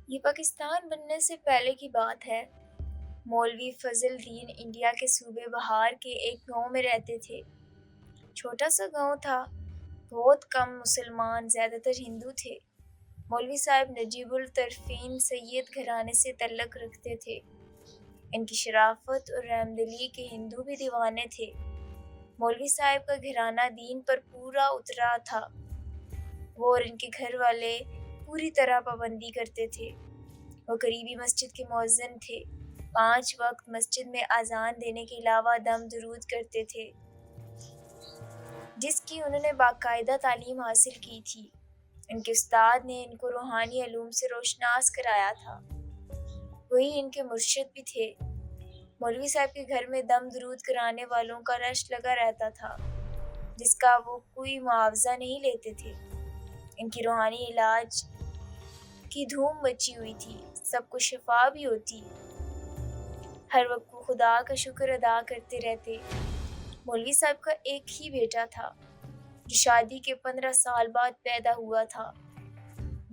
یہ پاکستان بننے سے پہلے کی بات ہے۔ مولوی فضل دین انڈیا کے صوبے بہار کے ایک گاؤں میں رہتے تھے۔ چھوٹا سا گاؤں تھا، بہت کم مسلمان، زیادہ تر ہندو تھے۔ مولوی صاحب نجیب الطرفین سید گھرانے سے تعلق رکھتے تھے۔ ان کی شرافت اور رحمدلی کے ہندو بھی دیوانے تھے۔ مولوی صاحب کا گھرانہ دین پر پورا اترا تھا۔ وہ اور ان کے گھر والے پوری طرح پابندی کرتے تھے۔ وہ قریبی مسجد کے مؤذن تھے۔ 5 وقت مسجد میں اذان دینے کے علاوہ دم درود کرتے تھے، جس کی انہوں نے باقاعدہ تعلیم حاصل کی تھی۔ ان کے استاد نے ان کو روحانی علوم سے روشناس کرایا تھا۔ وہی ان کے مرشد بھی تھے۔ مولوی صاحب کے گھر میں دم درود کرانے والوں کا رش لگا رہتا تھا، جس کا وہ کوئی معاوضہ نہیں لیتے تھے۔ ان کی روحانی علاج کی دھوم مچی ہوئی تھی، سب کو شفا بھی ہوتی۔ ہر وقت وہ خدا کا شکر ادا کرتے رہتے۔ مولوی صاحب کا ایک ہی بیٹا تھا، جو شادی کے 15 سال بعد پیدا ہوا تھا۔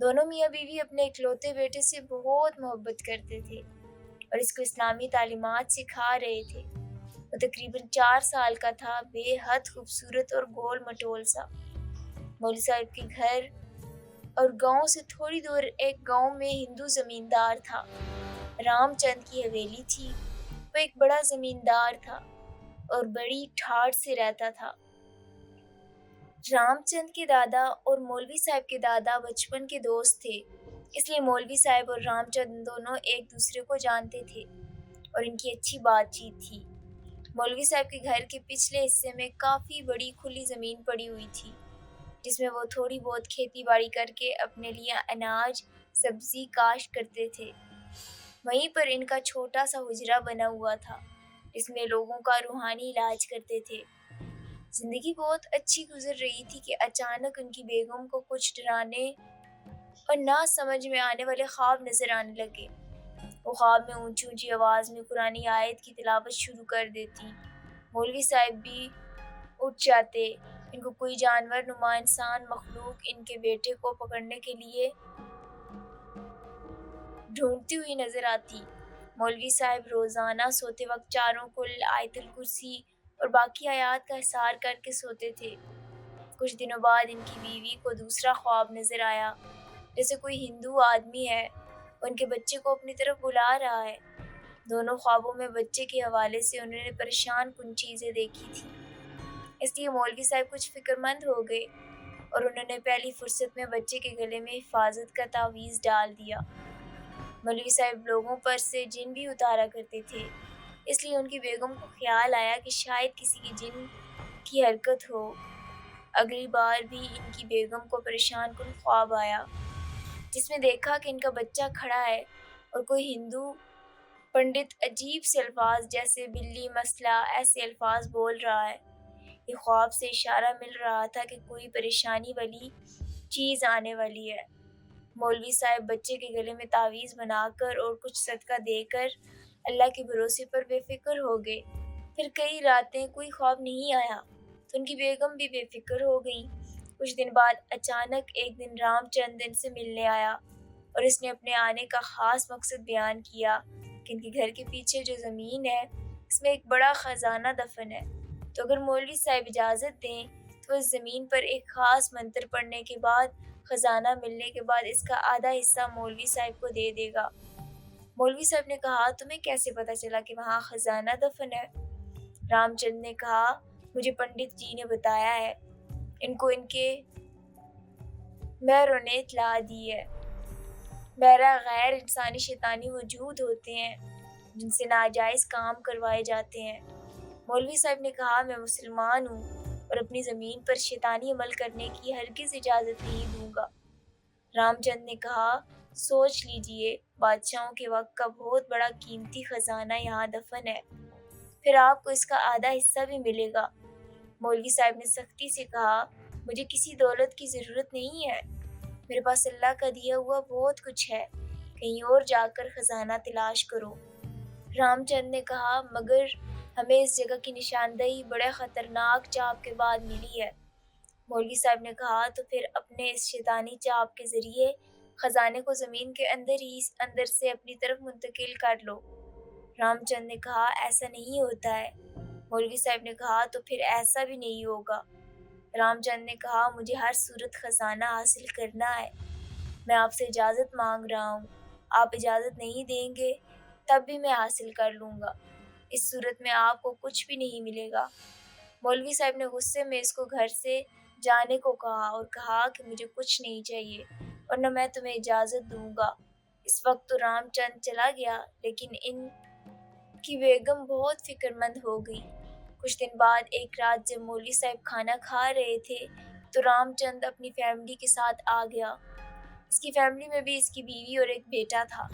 دونوں میاں بیوی اپنے اکلوتے بیٹے سے بہت محبت کرتے تھے اور اس کو اسلامی تعلیمات سکھا رہے تھے۔ وہ تقریباً 4 سال کا تھا، بے حد خوبصورت اور گول مٹول سا۔ مولوی صاحب کے گھر اور گاؤں سے تھوڑی دور ایک گاؤں میں ہندو زمیندار تھا۔ رام چند کی حویلی تھی۔ وہ ایک بڑا زمیندار تھا اور بڑی ٹھاٹھ سے رہتا تھا۔ رام چند کے دادا اور مولوی صاحب کے دادا بچپن کے دوست تھے، اس لیے مولوی صاحب اور رام چند دونوں ایک دوسرے کو جانتے تھے اور ان کی اچھی بات چیت تھی۔ مولوی صاحب کے گھر کے پچھلے حصے میں کافی بڑی کھلی زمین پڑی ہوئی تھی، جس میں وہ تھوڑی بہت کھیتی باڑی کر کے اپنے لیے اناج سبزی کاشت کرتے تھے۔ وہیں پر ان کا چھوٹا سا حجرہ بنا ہوا تھا، جس میں لوگوں کا روحانی علاج کرتے تھے۔ زندگی بہت اچھی گزر رہی تھی کہ اچانک ان کی بیگم کو کچھ ڈرانے اور نہ سمجھ میں آنے والے خواب نظر آنے لگے۔ وہ خواب میں اونچی اونچی آواز میں قرآنی آیت کی تلاوت شروع کر دیتی۔ مولوی صاحب بھی اٹھ جاتے۔ ان کو کوئی جانور نما انسان مخلوق ان کے بیٹے کو پکڑنے کے لیے ڈھونڈتی ہوئی نظر آتی۔ مولوی صاحب روزانہ سوتے وقت چاروں کل، آیت الکرسی اور باقی آیات کا احصار کر کے سوتے تھے۔ کچھ دنوں بعد ان کی بیوی کو دوسرا خواب نظر آیا، جیسے کوئی ہندو آدمی ہے، ان کے بچے کو اپنی طرف بلا رہا ہے۔ دونوں خوابوں میں بچے کے حوالے سے انہوں نے پریشان کن چیزیں دیکھی تھی، اس لیے مولوی صاحب کچھ فکر مند ہو گئے اور انہوں نے پہلی فرصت میں بچے کے گلے میں حفاظت کا تعویذ ڈال دیا۔ مولوی صاحب لوگوں پر سے جن بھی اتارا کرتے تھے، اس لیے ان کی بیگم کو خیال آیا کہ شاید کسی کی جن کی حرکت ہو۔ اگلی بار بھی ان کی بیگم کو پریشان کن خواب آیا، جس میں دیکھا کہ ان کا بچہ کھڑا ہے اور کوئی ہندو پنڈت عجیب سے الفاظ جیسے بلی مسئلہ ایسے الفاظ بول رہا ہے۔ یہ خواب سے اشارہ مل رہا تھا کہ کوئی پریشانی والی چیز آنے والی ہے۔ مولوی صاحب بچے کے گلے میں تعویذ بنا کر اور کچھ صدقہ دے کر اللہ کے بھروسے پر بے فکر ہو گئے۔ پھر کئی راتیں کوئی خواب نہیں آیا تو ان کی بیگم بھی بے فکر ہو گئیں۔ کچھ دن بعد اچانک ایک دن رام چند ان سے ملنے آیا اور اس نے اپنے آنے کا خاص مقصد بیان کیا کہ ان کے گھر کے پیچھے جو زمین ہے، اس میں ایک بڑا خزانہ دفن ہے، تو اگر مولوی صاحب اجازت دیں تو اس زمین پر ایک خاص منتر پڑھنے کے بعد خزانہ ملنے کے بعد اس کا آدھا حصہ مولوی صاحب کو دے دے گا۔ مولوی صاحب نے کہا، تمہیں کیسے پتا چلا کہ وہاں خزانہ دفن ہے؟ رام چند نے کہا، مجھے پنڈت جی نے بتایا ہے، ان کو ان کے مہروں نے اطلاع دی ہے۔ مہرہ غیر انسانی شیطانی وجود ہوتے ہیں جن سے ناجائز کام کروائے جاتے ہیں۔ مولوی صاحب نے کہا، میں مسلمان ہوں اور اپنی زمین پر شیطانی عمل کرنے کی ہرگز اجازت نہیں دوں گا۔ رام چند نے کہا، سوچ لیجئے، بادشاہوں کے وقت کا بہت بڑا قیمتی خزانہ یہاں دفن ہے، پھر آپ کو اس کا آدھا حصہ بھی ملے گا۔ مولوی صاحب نے سختی سے کہا، مجھے کسی دولت کی ضرورت نہیں ہے، میرے پاس اللہ کا دیا ہوا بہت کچھ ہے، کہیں اور جا کر خزانہ تلاش کرو۔ رام چند نے کہا، مگر ہمیں اس جگہ کی نشاندہی بڑے خطرناک چاپ کے بعد ملی ہے۔ مولوی صاحب نے کہا، تو پھر اپنے اس شیطانی چاپ کے ذریعے خزانے کو زمین کے اندر سے اپنی طرف منتقل کر لو۔ رام چند نے کہا ایسا نہیں ہوتا ہے۔ مولوی صاحب نے کہا تو پھر ایسا بھی نہیں ہوگا۔ رام چند نے کہا مجھے ہر صورت خزانہ حاصل کرنا ہے، میں آپ سے اجازت مانگ رہا ہوں، آپ اجازت نہیں دیں گے تب بھی میں حاصل کر لوں گا، اس صورت میں آپ کو کچھ بھی نہیں ملے گا۔ مولوی صاحب نے غصے میں اس کو گھر سے جانے کو کہا اور کہا کہ مجھے کچھ نہیں چاہیے اور نہ میں تمہیں اجازت دوں گا۔ اس وقت تو رام چند چلا گیا، لیکن ان کی بیگم بہت فکر مند ہو گئی۔ کچھ دن بعد ایک رات جب مولوی صاحب کھانا کھا رہے تھے تو رام چند اپنی فیملی کے ساتھ آ گیا۔ اس کی فیملی میں بھی اس کی بیوی اور ایک بیٹا تھا۔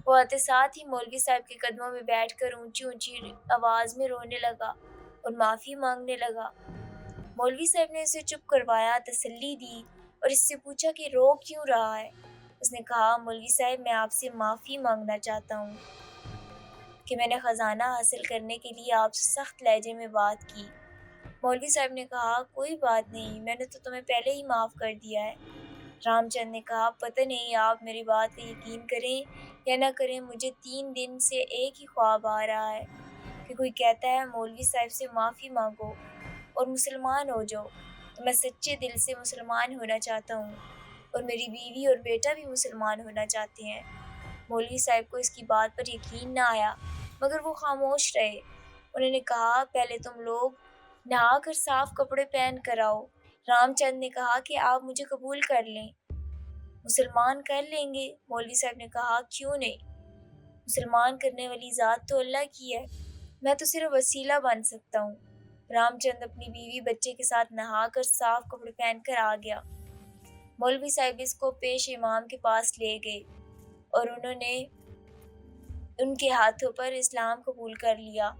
وہ آتے ساتھ ہی مولوی صاحب کے قدموں میں بیٹھ کر اونچی اونچی آواز میں رونے لگا اور معافی مانگنے لگا۔ مولوی صاحب نے اسے چپ کروایا، تسلی دی اور اس سے پوچھا کہ رو کیوں رہا ہے۔ اس نے کہا مولوی صاحب میں آپ سے معافی مانگنا چاہتا ہوں کہ میں نے خزانہ حاصل کرنے کے لیے آپ سے سخت لہجے میں بات کی۔ مولوی صاحب نے کہا کوئی بات نہیں، میں نے تو تمہیں پہلے ہی معاف کر دیا ہے۔ رام چند نے کہا پتہ نہیں آپ میری بات پہ یقین کریں یا نہ کریں، مجھے 3 دن سے ایک ہی خواب آ رہا ہے کہ کوئی کہتا ہے مولوی صاحب سے معافی مانگو اور مسلمان ہو جاؤ، تو میں سچے دل سے مسلمان ہونا چاہتا ہوں اور میری بیوی اور بیٹا بھی مسلمان ہونا چاہتے ہیں۔ مولوی صاحب کو اس کی بات پر یقین نہ آیا مگر وہ خاموش رہے۔ انہوں نے کہا پہلے تم لوگ نہا کر صاف کپڑے پہن کر آؤ۔ رام چند نے کہا کہ آپ مجھے قبول کر لیں، مسلمان کر لیں گے۔ مولوی صاحب نے کہا کیوں نہیں، مسلمان کرنے والی ذات تو اللہ کی ہے، میں تو صرف وسیلہ بن سکتا ہوں۔ رام چند اپنی بیوی بچے کے ساتھ نہا کر صاف کپڑے پہن کر آ گیا۔ مولوی صاحب اس کو پیش امام کے پاس لے گئے اور انہوں نے ان کے ہاتھوں پر اسلام قبول کر لیا۔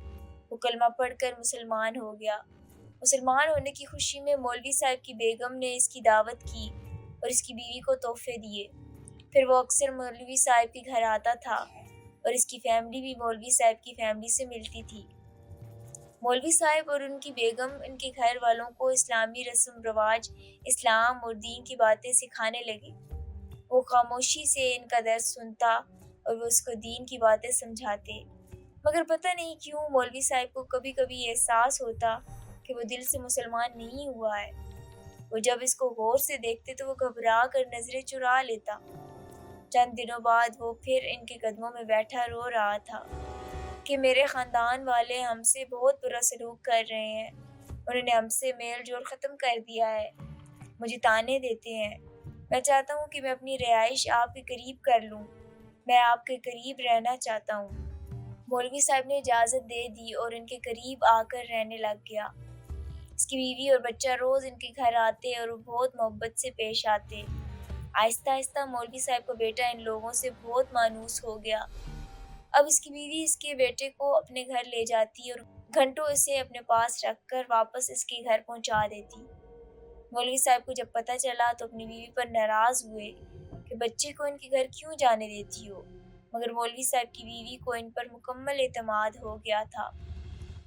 وہ کلمہ پڑھ کر مسلمان ہو گیا۔ مسلمان ہونے کی خوشی میں مولوی صاحب کی بیگم نے اس کی دعوت کی اور اس کی بیوی کو تحفے دیے۔ پھر وہ اکثر مولوی صاحب کے گھر آتا تھا اور اس کی فیملی بھی مولوی صاحب کی فیملی سے ملتی تھی۔ مولوی صاحب اور ان کی بیگم ان کے گھر والوں کو اسلامی رسم رواج، اسلام اور دین کی باتیں سکھانے لگے۔ وہ خاموشی سے ان کا درس سنتا اور وہ اس کو دین کی باتیں سمجھاتے، مگر پتہ نہیں کیوں مولوی صاحب کو کبھی کبھی احساس ہوتا کہ وہ دل سے مسلمان نہیں ہوا ہے۔ وہ جب اس کو غور سے دیکھتے تو وہ گھبرا کر نظریں چرا لیتا۔ چند دنوں بعد وہ پھر ان کے قدموں میں بیٹھا رو رہا تھا کہ میرے خاندان والے ہم سے بہت برا سلوک کر رہے ہیں، انہوں نے ہم سے میل جول ختم کر دیا ہے، مجھے طعنے دیتے ہیں۔ میں چاہتا ہوں کہ میں اپنی رہائش آپ کے قریب کر لوں، میں آپ کے قریب رہنا چاہتا ہوں۔ مولوی صاحب نے اجازت دے دی اور ان کے قریب آ کر رہنے لگ گیا۔ اس کی بیوی اور بچہ روز ان کے گھر آتے اور وہ بہت محبت سے پیش آتے۔ آہستہ آہستہ مولوی صاحب کا بیٹا ان لوگوں سے بہت مانوس ہو گیا۔ اب اس کی بیوی اس کے بیٹے کو اپنے گھر لے جاتی اور گھنٹوں اسے اپنے پاس رکھ کر واپس اس کے گھر پہنچا دیتی۔ مولوی صاحب کو جب پتہ چلا تو اپنی بیوی پر ناراض ہوئے کہ بچے کو ان کے گھر کیوں جانے دیتی ہو، مگر مولوی صاحب کی بیوی کو ان پر مکمل اعتماد ہو گیا تھا۔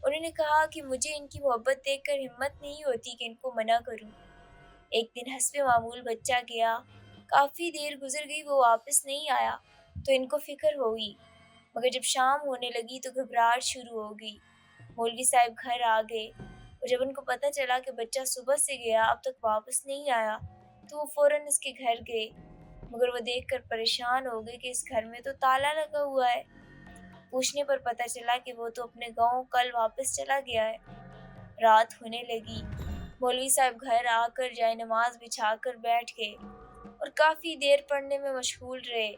انہوں نے کہا کہ مجھے ان کی محبت دیکھ کر ہمت نہیں ہوتی کہ ان کو منع کروں۔ ایک دن حسب معمول بچہ گیا، کافی دیر گزر گئی وہ واپس نہیں آیا تو ان کو فکر ہوئی، مگر جب شام ہونے لگی تو گھبراہٹ شروع ہو گئی۔ مولوی صاحب گھر آ گئے اور جب ان کو پتہ چلا کہ بچہ صبح سے گیا اب تک واپس نہیں آیا تو وہ فوراً اس کے گھر گئے، مگر وہ دیکھ کر پریشان ہو گئے کہ اس گھر میں تو تالا لگا ہوا ہے۔ پوچھنے پر پتہ چلا کہ وہ تو اپنے گاؤں کل واپس چلا گیا ہے۔ رات ہونے لگی، مولوی صاحب گھر آ کر جائے نماز بچھا کر بیٹھ گئے اور کافی دیر پڑھنے میں مشغول رہے۔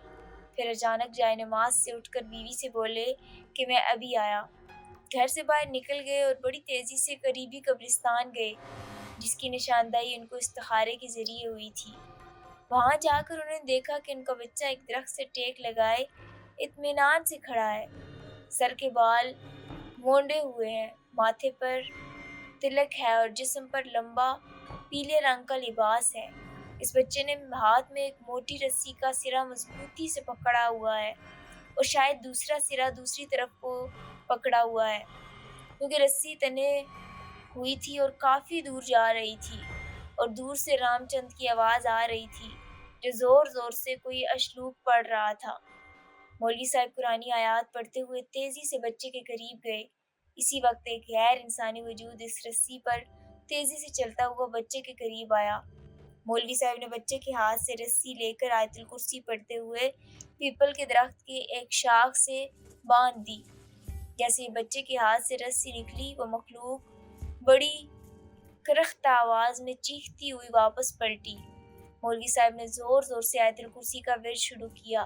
پھر اچانک جائے نماز سے اٹھ کر بیوی سے بولے کہ میں ابھی آیا۔ گھر سے باہر نکل گئے اور بڑی تیزی سے قریبی قبرستان گئے جس کی نشاندہی ان کو استخارے کے ذریعے ہوئی تھی۔ وہاں جا کر انہوں نے دیکھا کہ ان کا بچہ ایک درخت سے ٹیک لگائے اطمینان سے کھڑا ہے، سر کے بال مونڈے ہوئے ہیں، ماتھے پر تلک ہے اور جسم پر لمبا پیلے رنگ کا لباس ہے۔ اس بچے نے ہاتھ میں ایک موٹی رسی کا سرا مضبوطی سے پکڑا ہوا ہے اور شاید دوسرا سرا دوسری طرف کو پکڑا ہوا ہے، کیونکہ رسی تنے ہوئی تھی اور کافی دور جا رہی تھی اور دور سے رام چند کی آواز آ رہی تھی، جو زور زور سے کوئی اشلوب پڑھ رہا تھا۔ مولوی صاحب قرآنی آیات پڑھتے ہوئے تیزی سے بچے کے قریب گئے۔ اسی وقت ایک غیر انسانی وجود اس رسی پر تیزی سے چلتا ہوا بچے کے قریب آیا۔ مولوی صاحب نے بچے کے ہاتھ سے رسی لے کر آیت الکرسی پڑھتے ہوئے پیپل کے درخت کی ایک شاخ سے باندھ دی۔ جیسے ہی بچے کے ہاتھ سے رسی نکلی، وہ مخلوق بڑی کرختہ آواز میں چیختی ہوئی واپس پلٹی۔ مولوی صاحب نے زور زور سے آیت الکرسی کا ورد شروع کیا۔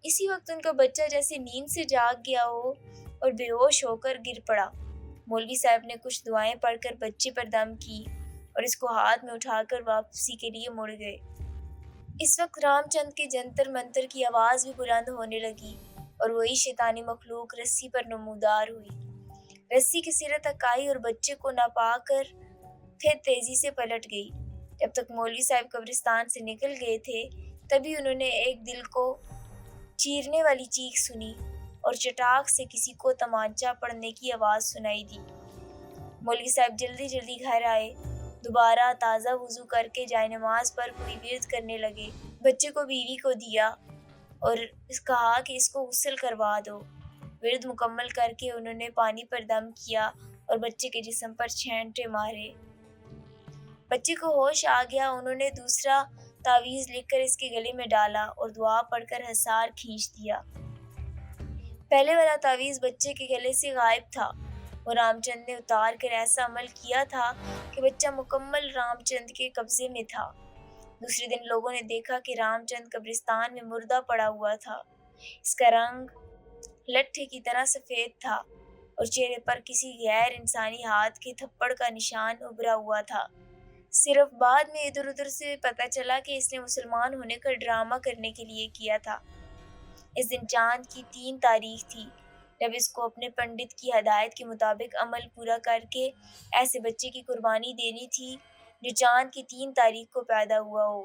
اسی وقت ان کا بچہ جیسے نیند سے جاگ گیا ہو اور بے ہوش ہو کر گر پڑا۔ مولوی صاحب نے کچھ دعائیں پڑھ کر بچے پر دم کی اور اس کو ہاتھ میں اٹھا کر واپسی کے لیے مڑ گئے۔ اس وقت رام چند کے جنتر منتر کی آواز بھی بلند ہونے لگی اور وہی شیطانی مخلوق رسی پر نمودار ہوئی۔ رسی کے سرے تک آئی اور بچے کو نہ پا کر پھر تیزی سے پلٹ گئی۔ جب تک مولوی صاحب قبرستان سے نکل گئے تھے، تبھی انہوں نے ایک دل کو چیرنے والی چیخ سنی اور چٹاک سے کسی کو تمانچہ پڑنے کی آواز سنائی دی۔ مولوی صاحب جلدی جلدی گھر آئے، دوبارہ تازہ وضو کر کے جائے نماز پر کوئی ورد کرنے لگے۔ بچے کو بیوی کو دیا اور کہا کہ اس کو غسل کروا دو۔ ورد مکمل کر کے انہوں نے پانی پر دم کیا اور بچے کے جسم پر چھینٹے مارے۔ بچے کو ہوش آ گیا۔ انہوں نے دوسرا تعویذ لکھ کر اس کے گلے میں ڈالا اور دعا پڑھ کر حصار کھینچ دیا۔ پہلے والا تعویذ بچے کے گلے سے غائب تھا۔ وہ رام چند نے اتار کر ایسا عمل کیا تھا کہ بچہ مکمل رام چند کے قبضے میں تھا۔ دوسرے دن لوگوں نے دیکھا کہ رام چند قبرستان میں مردہ پڑا ہوا تھا۔ اس کا رنگ لٹھے کی طرح سفید تھا اور چہرے پر کسی غیر انسانی ہاتھ کے تھپڑ کا نشان ابھرا ہوا تھا۔ صرف بعد میں ادھر ادھر سے پتہ چلا کہ اس نے مسلمان ہونے کا ڈرامہ کرنے کے لیے کیا تھا۔ اس دن چاند کی 3 تاریخ تھی، جب اس کو اپنے پنڈت کی ہدایت کے مطابق عمل پورا کر کے ایسے بچے کی قربانی دینی تھی جو چاند کی 3 تاریخ کو پیدا ہوا ہو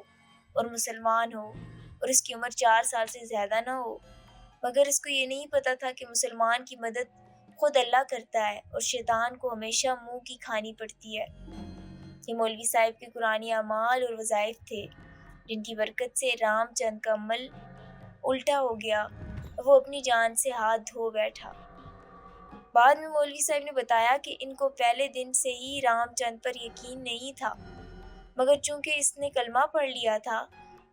اور مسلمان ہو اور اس کی عمر 4 سال سے زیادہ نہ ہو۔ مگر اس کو یہ نہیں پتا تھا کہ مسلمان کی مدد خود اللہ کرتا ہے اور شیطان کو ہمیشہ منہ کی کھانی پڑتی ہے۔ یہ مولوی صاحب کے قرآنی اعمال اور وظائف تھے، جن کی برکت سے رام چند کا عمل الٹا ہو گیا اور وہ اپنی جان سے ہاتھ دھو بیٹھا۔ بعد میں مولوی صاحب نے بتایا کہ ان کو پہلے دن سے ہی رام چند پر یقین نہیں تھا، مگر چونکہ اس نے کلمہ پڑھ لیا تھا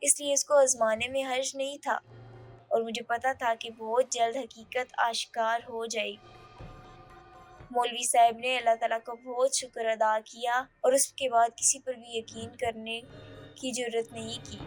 اس لیے اس کو آزمانے میں حرج نہیں تھا، اور مجھے پتا تھا کہ بہت جلد حقیقت آشکار ہو جائے گی۔ مولوی صاحب نے اللہ تعالیٰ کا بہت شکر ادا کیا اور اس کے بعد کسی پر بھی یقین کرنے کی جرات نہیں کی۔